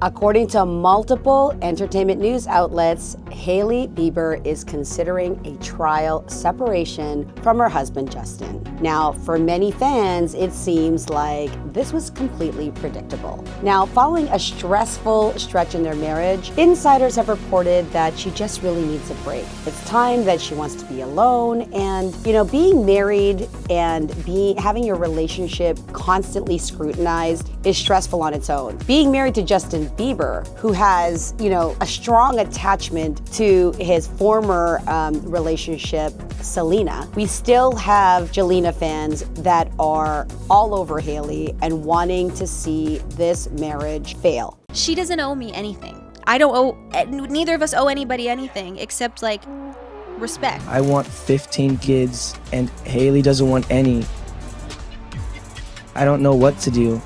According to multiple entertainment news outlets, Hailey Bieber is considering a trial separation from her husband, Justin. Now, for many fans, it seems like this was completely predictable. Now, following a stressful stretch in their marriage, insiders have reported that she just really needs a break. It's time that she wants to be alone, and being married and having your relationship constantly scrutinized is stressful on its own. Being married to Justin Bieber, who has, a strong attachment to his former relationship, Selena. We still have Jelena fans that are all over Hailey and wanting to see this marriage fail. She doesn't owe me anything. Neither of us owe anybody anything except respect. I want 15 kids and Hailey doesn't want any. I don't know what to do.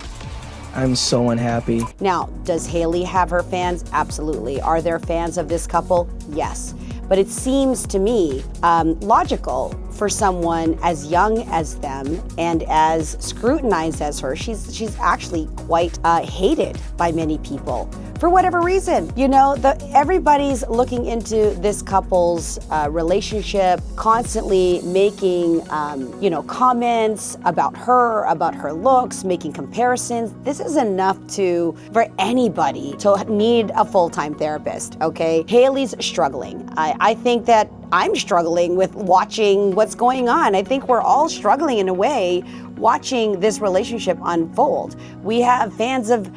I'm so unhappy. Now, does Hailey have her fans? Absolutely. Are there fans of this couple? Yes. But it seems to me logical for someone as young as them and as scrutinized as her. She's actually quite hated by many people for whatever reason. Everybody's looking into this couple's relationship, constantly making comments about her looks, making comparisons. This is enough for anybody to need a full-time therapist, okay? Hailey's struggling. I think that I'm struggling with watching what's going on. I think we're all struggling in a way watching this relationship unfold. We have fans of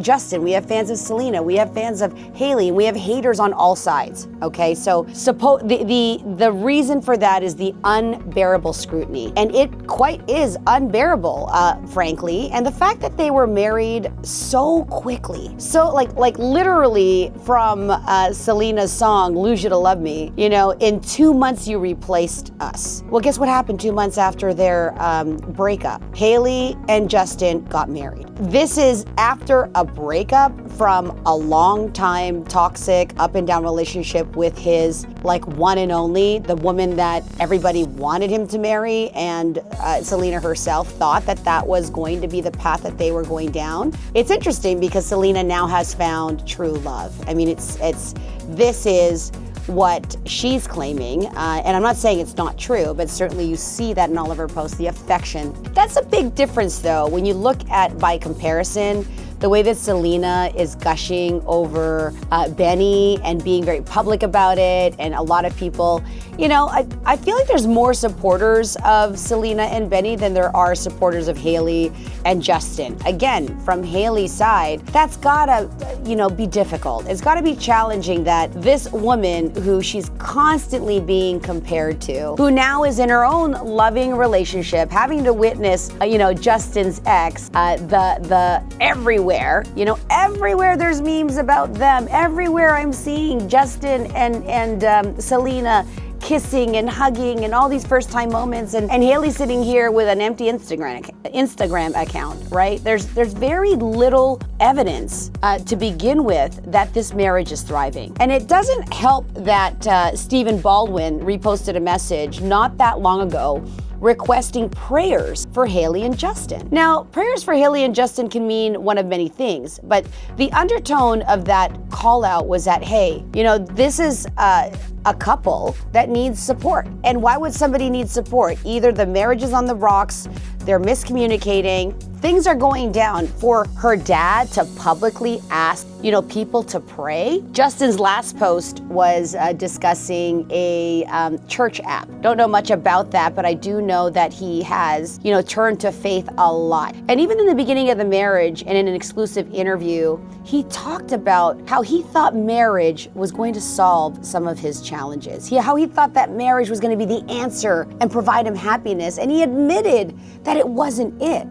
Justin, we have fans of Selena, we have fans of Hailey, and we have haters on all sides, okay? So the reason for that is the unbearable scrutiny. And it quite is unbearable, frankly. And the fact that they were married so quickly, so like literally from Selena's song, Lose You to Love Me, in 2 months you replaced us. Well, guess what happened 2 months after their breakup? Hailey and Justin got married. This is after a breakup from a long time toxic up and down relationship with his one and only, the woman that everybody wanted him to marry, and Selena herself thought that was going to be the path that they were going down. It's interesting because Selena now has found true love. I mean, this is what she's claiming, and I'm not saying it's not true, but certainly you see that in all of her posts, the affection. That's a big difference though, when you look at, by comparison, the way that Selena is gushing over Benny and being very public about it, and a lot of people, I feel like there's more supporters of Selena and Benny than there are supporters of Hailey and Justin. Again, from Hailey's side, that's gotta, be difficult. It's gotta be challenging that this woman who she's constantly being compared to, who now is in her own loving relationship, having to witness, Justin's ex, the everywhere there's memes about them. Everywhere I'm seeing Justin and Selena kissing and hugging and all these first-time moments, and Hailey sitting here with an empty Instagram account, right? There's very little evidence to begin with that this marriage is thriving. And it doesn't help that Stephen Baldwin reposted a message not that long ago requesting prayers for Hailey and Justin. Now, prayers for Hailey and Justin can mean one of many things, but the undertone of that call out was that, hey, this is a couple that needs support. And why would somebody need support? Either the marriage is on the rocks, they're miscommunicating, things are going down. For her dad to publicly ask, people to pray. Justin's last post was discussing a church app. Don't know much about that, but I do know that he has, turned to faith a lot. And even in the beginning of the marriage and in an exclusive interview, he talked about how he thought marriage was going to solve some of his challenges. How he thought that marriage was going to be the answer and provide him happiness. And he admitted that it wasn't it.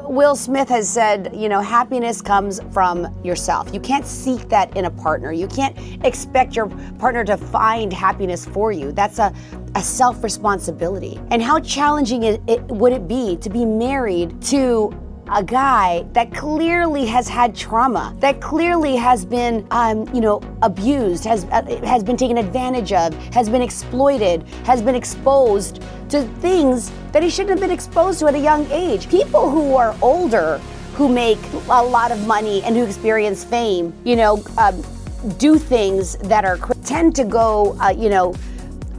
Will Smith has said, happiness comes from yourself. You can't seek that in a partner. You can't expect your partner to find happiness for you. That's a self-responsibility. And how challenging would it be to be married to a guy that clearly has had trauma, that clearly has been, abused, has been taken advantage of, has been exploited, has been exposed to things that he shouldn't have been exposed to at a young age. People who are older who make a lot of money and who experience fame, do things that tend to go,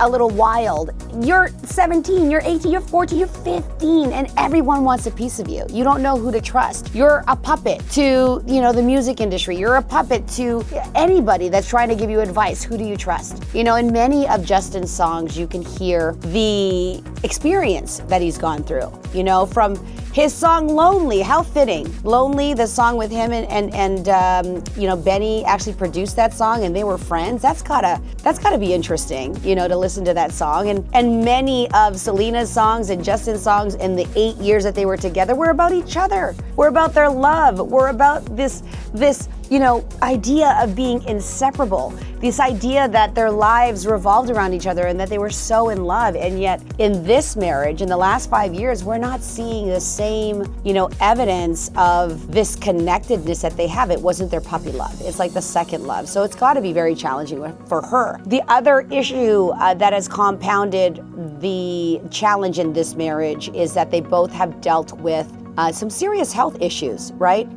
a little wild. You're 17, you're 18, you're 14, you're 15, and everyone wants a piece of you. You don't know who to trust. You're a puppet to, the music industry. You're a puppet to anybody that's trying to give you advice. Who do you trust? In many of Justin's songs, you can hear the experience that he's gone through, from his song Lonely, how fitting. Lonely, the song with him and Benny actually produced that song and they were friends. That's gotta be interesting, to listen to that song. And many of Selena's songs and Justin's songs in the 8 years that they were together were about each other. Were about their love. Were about this idea of being inseparable. This idea that their lives revolved around each other and that they were so in love. And yet in this marriage, in the last 5 years, we're not seeing the same, evidence of this connectedness that they have. It wasn't their puppy love. It's like the second love. So it's got to be very challenging for her. The other issue that has compounded the challenge in this marriage is that they both have dealt with some serious health issues, right?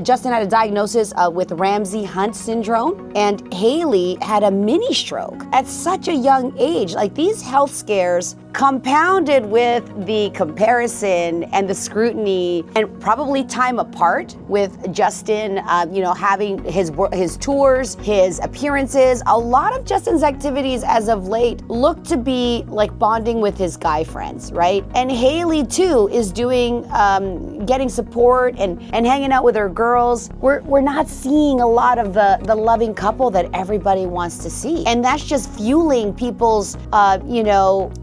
Justin had a diagnosis with Ramsay-Hunt syndrome, and Hailey had a mini stroke at such a young age. Like, these health scares compounded with the comparison and the scrutiny and probably time apart with Justin, having his tours, his appearances. A lot of Justin's activities as of late look to be like bonding with his guy friends, right? And Hailey too is doing, getting support and hanging out with her girls. We're not seeing a lot of the loving couple that everybody wants to see. And that's just fueling people's,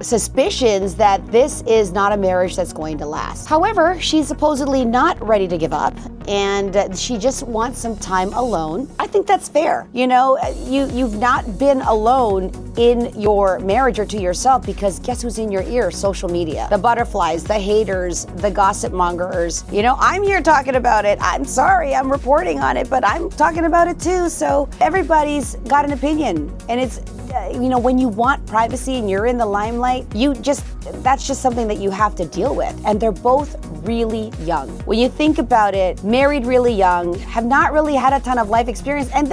suspicions that this is not a marriage that's going to last. However, she's supposedly not ready to give up, and she just wants some time alone. I think that's fair. You've not been alone in your marriage or to yourself, because guess who's in your ear? Social media. The butterflies, the haters, the gossip mongers. I'm here talking about it. I'm sorry, I'm reporting on it, but I'm talking about it too. So everybody's got an opinion, and it's when you want privacy and you're in the limelight, that's just something that you have to deal with. And they're both really young. When you think about it, married really young, have not really had a ton of life experience, and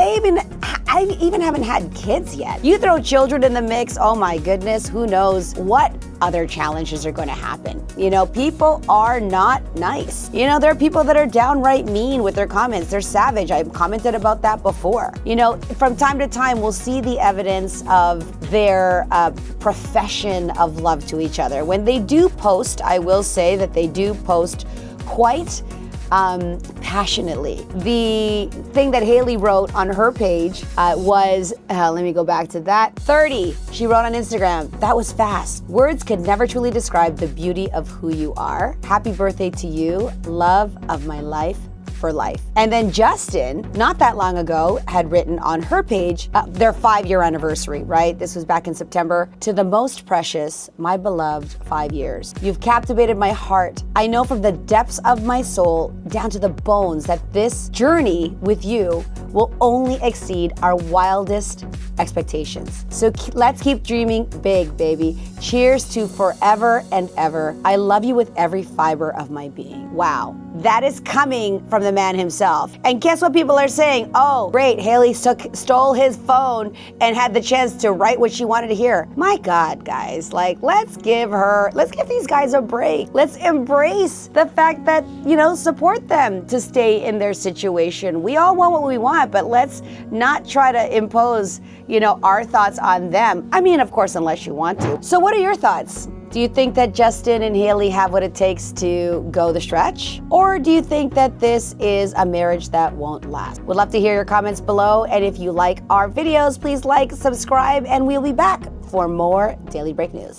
I even haven't had kids yet. You throw children in the mix, oh my goodness, who knows what other challenges are going to happen. People are not nice. There are people that are downright mean with their comments. They're savage. I've commented about that before. From time to time, we'll see the evidence of their profession of love to each other. When they do post, I will say that they do post quite passionately. The thing that Hailey wrote on her page was, let me go back to that, 30, she wrote on Instagram. That was fast. Words could never truly describe the beauty of who you are. Happy birthday to you, love of my life, for life. And then Justin, not that long ago, had written on her page their 5-year anniversary, right? This was back in September. To the most precious, my beloved 5 years. You've captivated my heart. I know from the depths of my soul down to the bones that this journey with you will only exceed our wildest expectations. So let's keep dreaming big, baby. Cheers to forever and ever. I love you with every fiber of my being. Wow. That is coming from the man himself. And guess what people are saying? Oh, great, Hailey stole his phone and had the chance to write what she wanted to hear. My God, guys, let's give these guys a break. Let's embrace the fact that, support them to stay in their situation. We all want what we want, but let's not try to impose, our thoughts on them. I mean, of course, unless you want to. So what are your thoughts? Do you think that Justin and Hailey have what it takes to go the stretch? Or do you think that this is a marriage that won't last? Would love to hear your comments below. And if you like our videos, please like, subscribe, and we'll be back for more Daily Break News.